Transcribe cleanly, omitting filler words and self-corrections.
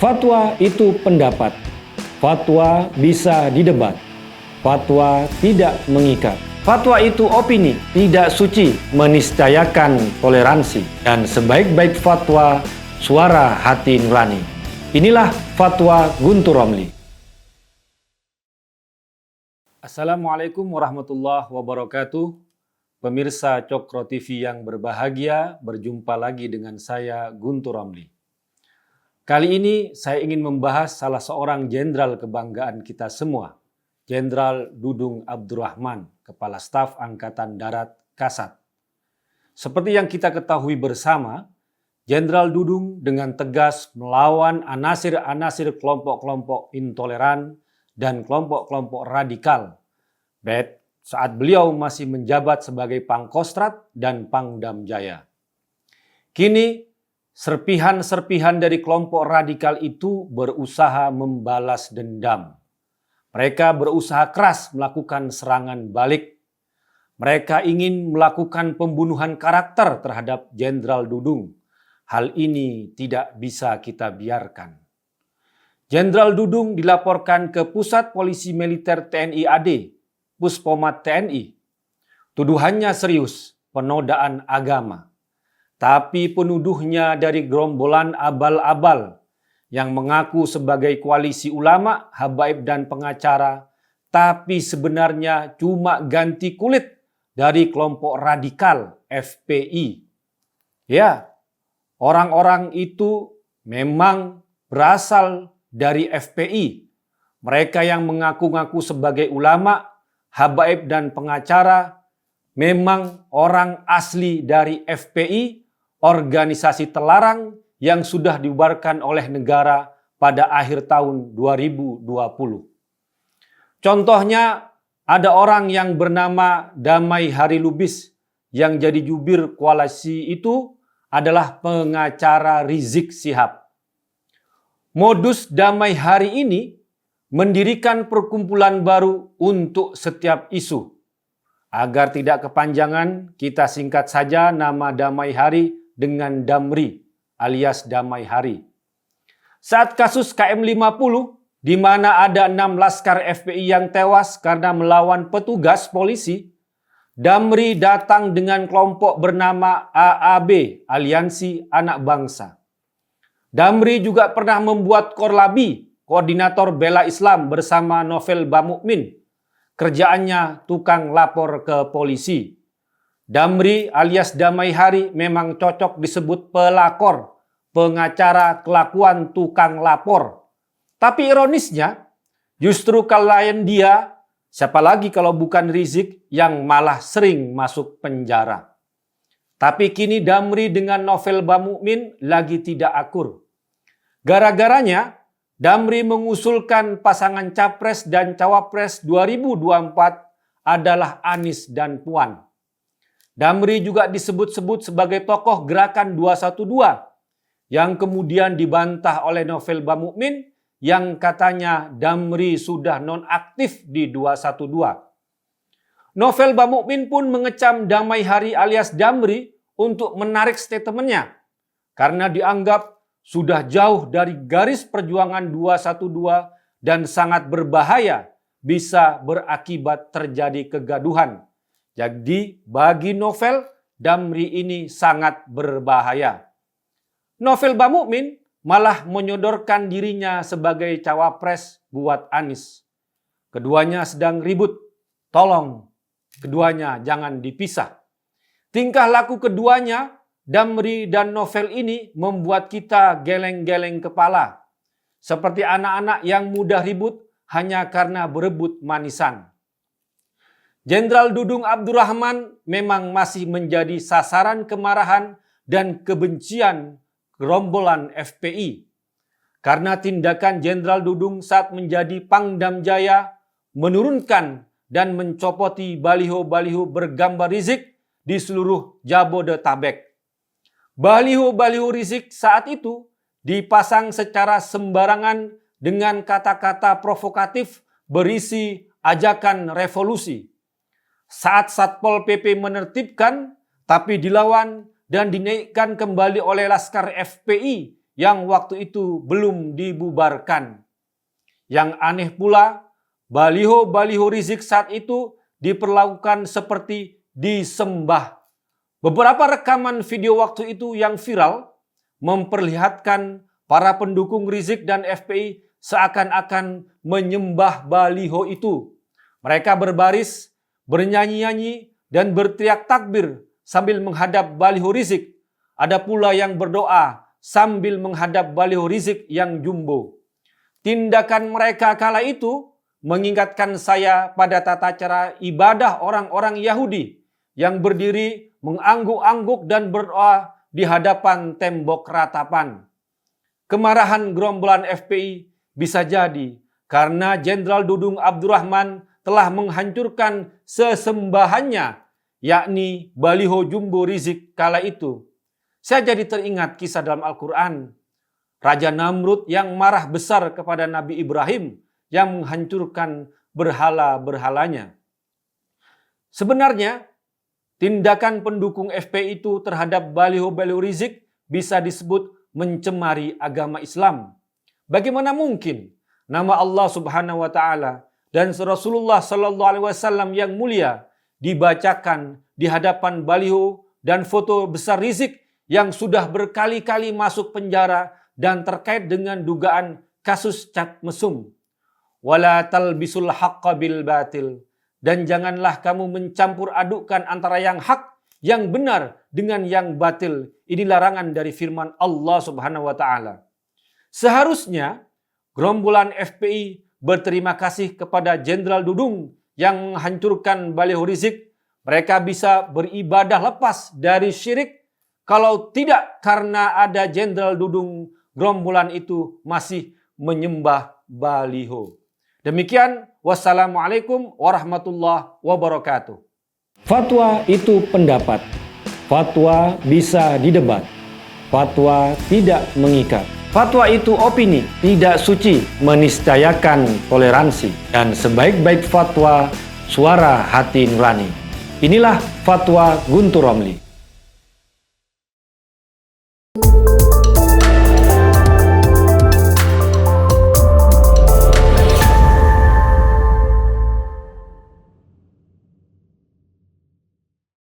Fatwa itu pendapat. Fatwa bisa didebat. Fatwa tidak mengikat. Fatwa itu opini, tidak suci, meniscayakan toleransi. Dan sebaik-baik fatwa, suara hati nurani. Inilah Fatwa Guntur Romli. Assalamualaikum warahmatullahi wabarakatuh. Pemirsa Cokro TV yang berbahagia, berjumpa lagi dengan saya Guntur Romli. Kali ini saya ingin membahas salah seorang jenderal kebanggaan kita semua, Jenderal Dudung Abdurrahman, Kepala Staf Angkatan Darat Kasat. Seperti yang kita ketahui bersama, Jenderal Dudung dengan tegas melawan anasir-anasir kelompok-kelompok intoleran dan kelompok-kelompok radikal saat beliau masih menjabat sebagai Pangkostrat dan Pangdam Jaya. Kini, serpihan-serpihan dari kelompok radikal itu berusaha membalas dendam. Mereka berusaha keras melakukan serangan balik. Mereka ingin melakukan pembunuhan karakter terhadap Jenderal Dudung. Hal ini tidak bisa kita biarkan. Jenderal Dudung dilaporkan ke Pusat Polisi Militer TNI AD, Puspomat TNI. Tuduhannya serius, penodaan agama. Tapi penuduhnya dari gerombolan abal-abal yang mengaku sebagai koalisi ulama, habaib dan pengacara, tapi sebenarnya cuma ganti kulit dari kelompok radikal FPI. Ya, orang-orang itu memang berasal dari FPI. Mereka yang mengaku-ngaku sebagai ulama, habaib dan pengacara memang orang asli dari FPI, organisasi terlarang yang sudah dibubarkan oleh negara pada akhir tahun 2020. Contohnya, ada orang yang bernama Damai Hari Lubis yang jadi jubir koalisi itu adalah pengacara Rizik Syihab. Modus Damai Hari ini mendirikan perkumpulan baru untuk setiap isu. Agar tidak kepanjangan, kita singkat saja nama Damai Hari dengan Damri alias Damai Hari. Saat kasus KM50, di mana ada 6 laskar FPI yang tewas karena melawan petugas polisi, Damri datang dengan kelompok bernama AAB, Aliansi Anak Bangsa. Damri juga pernah membuat Korlabi, Koordinator Bela Islam bersama Novel Bamukmin. Kerjaannya tukang lapor ke polisi. Damri alias Damai Hari memang cocok disebut pelakor, pengacara kelakuan tukang lapor. Tapi ironisnya, justru klien dia, siapa lagi kalau bukan Rizik, yang malah sering masuk penjara. Tapi kini Damri dengan Novel Bamukmin lagi tidak akur. Gara-garanya, Damri mengusulkan pasangan Capres dan Cawapres 2024 adalah Anies dan Puan. Damri juga disebut-sebut sebagai tokoh gerakan 212 yang kemudian dibantah oleh Novel Bamukmin yang katanya Damri sudah nonaktif di 212. Novel Bamukmin pun mengecam Damai Hari alias Damri untuk menarik statementnya karena dianggap sudah jauh dari garis perjuangan 212 dan sangat berbahaya, bisa berakibat terjadi kegaduhan. Jadi bagi Novel, Damri ini sangat berbahaya. Novel Bamukmin malah menyodorkan dirinya sebagai cawapres buat Anies. Keduanya sedang ribut. Tolong, keduanya jangan dipisah. Tingkah laku keduanya, Damri dan Novel ini membuat kita geleng-geleng kepala. Seperti anak-anak yang mudah ribut hanya karena berebut manisan. Jenderal Dudung Abdurrahman memang masih menjadi sasaran kemarahan dan kebencian gerombolan FPI. Karena tindakan Jenderal Dudung saat menjadi Pangdam Jaya menurunkan dan mencopoti baliho-baliho bergambar Rizik di seluruh Jabodetabek. Baliho-baliho Rizik saat itu dipasang secara sembarangan dengan kata-kata provokatif berisi ajakan revolusi. Saat Satpol PP menertibkan, tapi dilawan dan dinaikkan kembali oleh Laskar FPI yang waktu itu belum dibubarkan. Yang aneh pula, baliho-baliho rizik saat itu diperlakukan seperti disembah. Beberapa rekaman video waktu itu yang viral memperlihatkan para pendukung Rizik dan FPI seakan-akan menyembah baliho itu. Mereka berbaris, bernyanyi-nyanyi, dan berteriak takbir sambil menghadap baliho Rizik. Ada pula yang berdoa sambil menghadap baliho Rizik yang jumbo. Tindakan mereka kala itu mengingatkan saya pada tata cara ibadah orang-orang Yahudi yang berdiri mengangguk-angguk dan berdoa di hadapan tembok ratapan. Kemarahan gerombolan FPI bisa jadi karena Jenderal Dudung Abdurrahman telah menghancurkan sesembahannya, yakni baliho jumbo Rizik kala itu. Saya jadi teringat kisah dalam Al-Quran, Raja Namrud yang marah besar kepada Nabi Ibrahim yang menghancurkan berhala-berhalanya. Sebenarnya, tindakan pendukung FPI itu terhadap baliho-baliho Rizik bisa disebut mencemari agama Islam. Bagaimana mungkin nama Allah Subhanahu wa taala dan Rasulullah sallallahu alaihi wasallam yang mulia dibacakan di hadapan baliho dan foto besar Rizik yang sudah berkali-kali masuk penjara dan terkait dengan dugaan kasus cat mesum. Wala talbisul haqqa bil batil. Dan janganlah kamu mencampur adukkan antara yang hak, yang benar dengan yang batil. Ini larangan dari firman Allah Subhanahu wa taala. Seharusnya gerombolan FPI berterima kasih kepada Jenderal Dudung yang menghancurkan baliho Rizik. Mereka bisa beribadah lepas dari syirik. Kalau tidak karena ada Jenderal Dudung, gerombolan itu masih menyembah baliho. Demikian, wassalamualaikum warahmatullahi wabarakatuh. Fatwa itu pendapat. Fatwa bisa didebat. Fatwa tidak mengikat. Fatwa itu opini, tidak suci, meniscayakan toleransi. Dan sebaik-baik fatwa, suara hati nurani. Inilah Fatwa Guntur Romli.